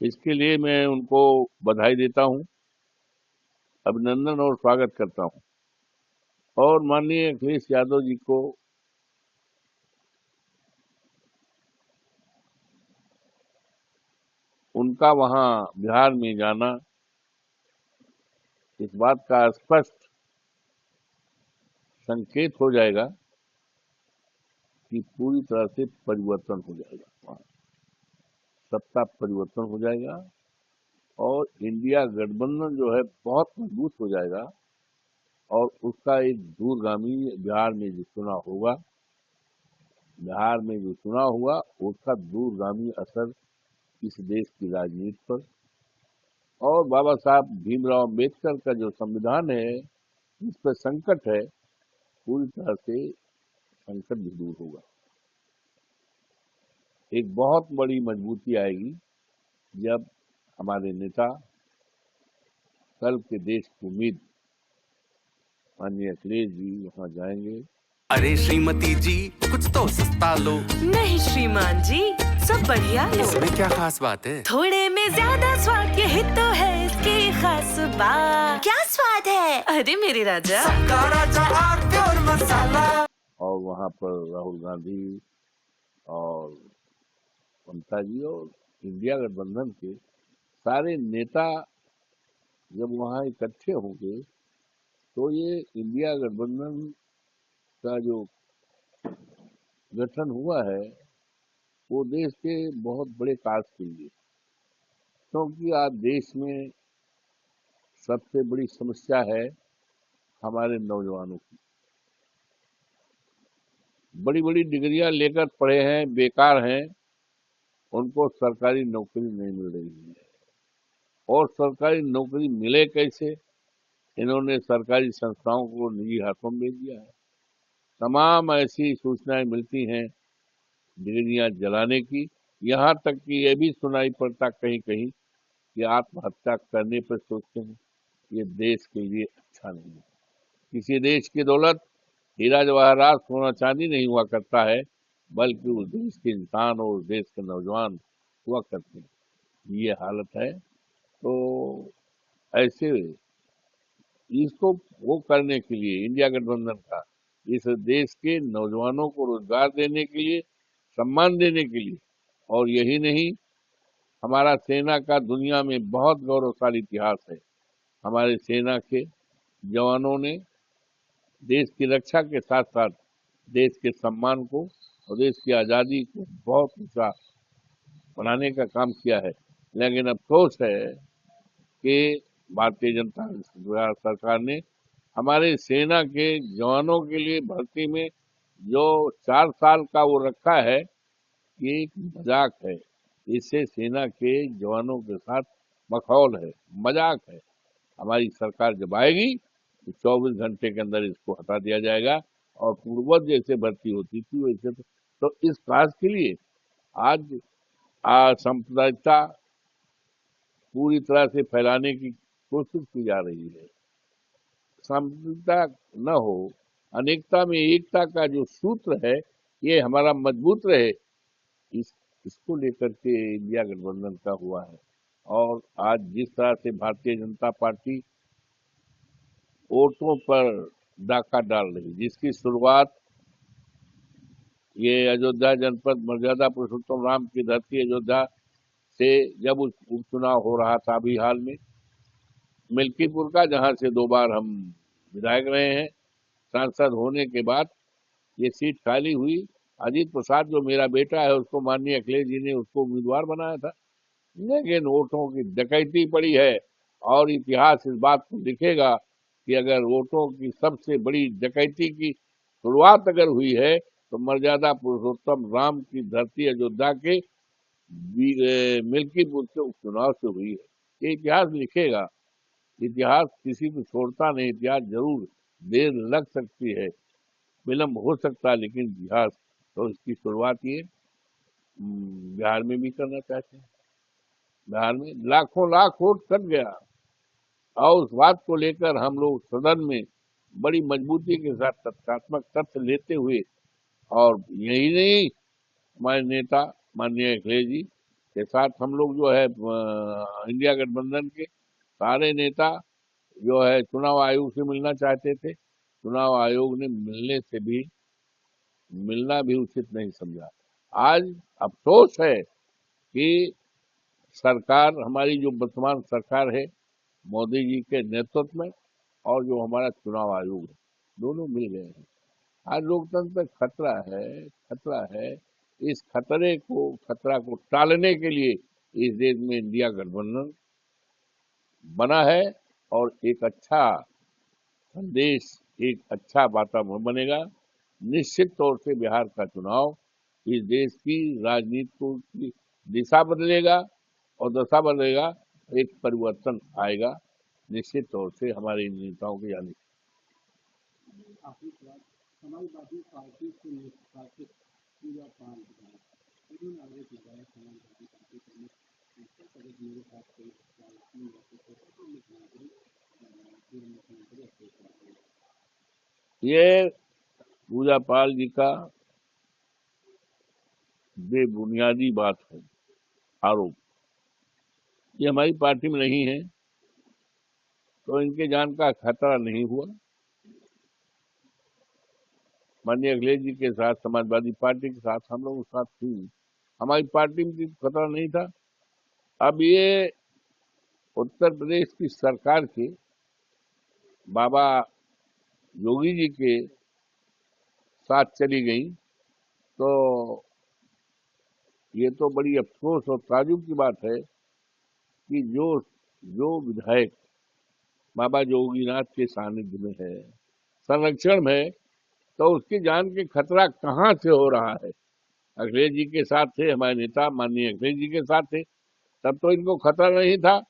इसके लिए मैं उनको बधाई देता हूं, अभिनंदन और स्वागत करता हूं। और माननीय अखिलेश यादव जी को उनका वहां बिहार में जाना इस बात का स्पष्ट संकेत हो जाएगा कि पूरी तरह से परिवर्तन हो जाएगा, वहां सत्ता परिवर्तन हो जाएगा और इंडिया गठबंधन जो है बहुत मजबूत हो जाएगा। और उसका एक दूरगामी बिहार में जो चुनाव हुआ उसका दूरगामी असर इस देश की राजनीति पर और बाबा साहब भीमराव अम्बेडकर का जो संविधान है इस पर संकट है, पूरी तरह से संकट भी दूर होगा। एक बहुत बड़ी मजबूती आएगी जब हमारे नेता कल के देश की उम्मीद माननीय अखिलेश जी वहां जाएंगे। अरे श्रीमती जी, कुछ तो सस्ता लो। नहीं श्रीमान जी, सब बढ़िया लो। इसमें क्या खास बात है? थोड़े में ज्यादा स्वाद, यही तो है इसकी खास बात। क्या स्वाद है? अरे मेरे राजा, सबका राजा आरती और मसाला। और वहां पर राहुल गांधी और ममता जी और इंडिया गठबंधन के सारे नेता जब वहां इकट्ठे होंगे तो ये इंडिया गठबंधन का जो गठन हुआ है वो देश के बहुत बड़े कार्य के लिए, क्योंकि आज देश में सबसे बड़ी समस्या है हमारे नौजवानों की। बड़ी बड़ी डिग्रियां लेकर पढ़े हैं, बेकार हैं, उनको सरकारी नौकरी नहीं मिल रही है। और सरकारी नौकरी मिले कैसे? इन्होंने सरकारी संस्थाओं को निजी हाथों में भेज दिया है। तमाम ऐसी सूचनाएं मिलती हैं डिग्रियां जलाने की, यहाँ तक कि ये भी सुनाई पड़ता कहीं कहीं कि आत्महत्या करने पर सोचते हैं। ये देश के लिए अच्छा नहीं है। किसी देश की दौलत हीरा जवाहरात सोना चांदी नहीं हुआ करता है, बल्कि उस देश के इंसान और उस देश के नौजवान हुआ करते हैं। ये हालत है। तो ऐसे इसको वो करने के लिए इंडिया गठबंधन का इस देश के नौजवानों को रोजगार देने के लिए, सम्मान देने के लिए, और यही नहीं, हमारा सेना का दुनिया में बहुत गौरवशाली इतिहास है। हमारे सेना के जवानों ने देश की रक्षा के साथ साथ देश के सम्मान को और देश की आजादी को बहुत ऊंचा बनाने का काम किया है। लेकिन अफसोस है कि भारतीय जनता सरकार ने हमारे सेना के जवानों के लिए भर्ती में जो 4 साल का वो रखा है, ये एक मजाक है। इससे सेना के जवानों के साथ मखौल है, मजाक है। हमारी सरकार जब आएगी तो 24 घंटे के अंदर इसको हटा दिया जाएगा और पूर्वज जैसे भर्ती होती थी वैसे। तो इस काज के लिए आज सांप्रदायिकता पूरी तरह से फैलाने की कोशिश की जा रही है। सांप्रदायिकता न हो, अनेकता में एकता का जो सूत्र है ये हमारा मजबूत रहे, इस इसको लेकर के इंडिया गठबंधन का हुआ है। और आज जिस तरह से भारतीय जनता पार्टी वोटों पर डाका डाल रही, जिसकी शुरुआत ये अयोध्या जनपद मर्यादा पुरुषोत्तम राम की धरती अयोध्या से जब उपचुनाव हो रहा था अभी हाल में मिल्कीपुर का, जहां से 2 बार हम विधायक रहे हैं, सांसद होने के बाद ये सीट खाली हुई। अजीत प्रसाद जो मेरा बेटा है उसको माननीय अखिलेश जी ने उसको उम्मीदवार बनाया था, लेकिन वोटों की डकैती पड़ी है। और इतिहास इस बात को लिखेगा कि अगर वोटों की सबसे बड़ी डकैती की शुरुआत अगर हुई है तो मर्यादा पुरुषोत्तम राम की धरती अयोध्या के मिल्कीपुर के उपचुनाव से हुई है। ये इतिहास लिखेगा। इतिहास किसी को छोड़ता नहीं। इतिहास जरूर देर लग सकती है, विलम्ब हो सकता है, लेकिन इतिहास तो इसकी शुरुआत ये बिहार में भी करना चाहते हैं। बिहार में लाखों लाख वोट कट गया और उस बात को लेकर हम लोग सदन में बड़ी मजबूती के साथ तथ्यात्मक तथ्य लेते हुए, और यही नहीं, हमारे नेता माननीय अखिलेश जी के साथ हम लोग जो है इंडिया गठबंधन के सारे नेता जो है चुनाव आयोग से मिलना चाहते थे। चुनाव आयोग ने मिलना भी उचित नहीं समझा। आज अफसोस है कि सरकार, हमारी जो वर्तमान सरकार है मोदी जी के नेतृत्व में, और जो हमारा चुनाव आयोग है, दोनों मिल गए हैं। आज लोकतंत्र खतरा है। इस खतरा को टालने के लिए इस देश में इंडिया गठबंधन बना है, और एक अच्छा संदेश, एक अच्छा वातावरण बनेगा। निश्चित तौर से बिहार का चुनाव इस देश की राजनीति की दिशा बदलेगा और दशा बदलेगा, एक परिवर्तन आएगा निश्चित तौर से हमारे इन नेताओं के आने। समाजवादी पार्टी से निष्कासित पूजा पाल उन्होंने आरोप लगाया समाजवादी पार्टी के मेरे साथ कोई ये पूजा पाल जी का बेबुनियादी बात है, आरोप। ये हमारी पार्टी में नहीं है तो इनके जान का खतरा नहीं हुआ। माननीय अखिलेश जी के साथ, समाजवादी पार्टी के साथ हम लोग साथ थी, हमारी पार्टी में खतरा नहीं था। अब ये उत्तर प्रदेश की सरकार के बाबा योगी जी के साथ चली गई, तो ये तो बड़ी अफसोस और ताजुब की बात है कि जो विधायक बाबा योगीनाथ के सानिध्य में है, संरक्षण में है, तो उसकी जान के खतरा कहाँ से हो रहा है। अखिलेश जी के साथ थे, हमारे नेता माननीय अखिलेश जी के साथ थे, तब तो इनको खतरा नहीं था।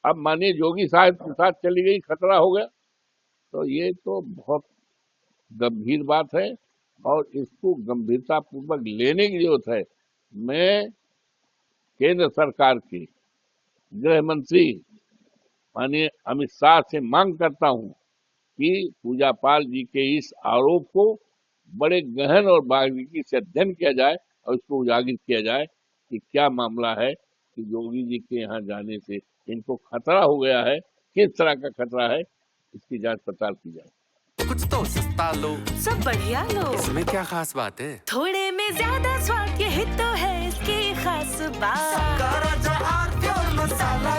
अब माननीय योगी साहब के साथ चली गई, खतरा हो गया। तो ये तो बहुत गंभीर बात है और इसको गंभीरता पूर्वक लेने की जरूरत है। मैं केंद्र सरकार के गृह मंत्री माननीय अमित शाह से मांग करता हूं कि पूजा पाल जी के इस आरोप को बड़े गहन और बारीकी से अध्ययन किया जाए और इसको उजागर किया जाए कि क्या मामला है कि योगी जी के यहाँ जाने से इनको खतरा हो गया है, किस तरह का खतरा है, इसकी जांच पड़ताल की जाए। कुछ तो सस्ता लो, सब बढ़िया लो। इसमें क्या खास बात है? थोड़े में ज्यादा स्वाद, यही तो है इसकी खास बात। राजा आर प्योर मसाला।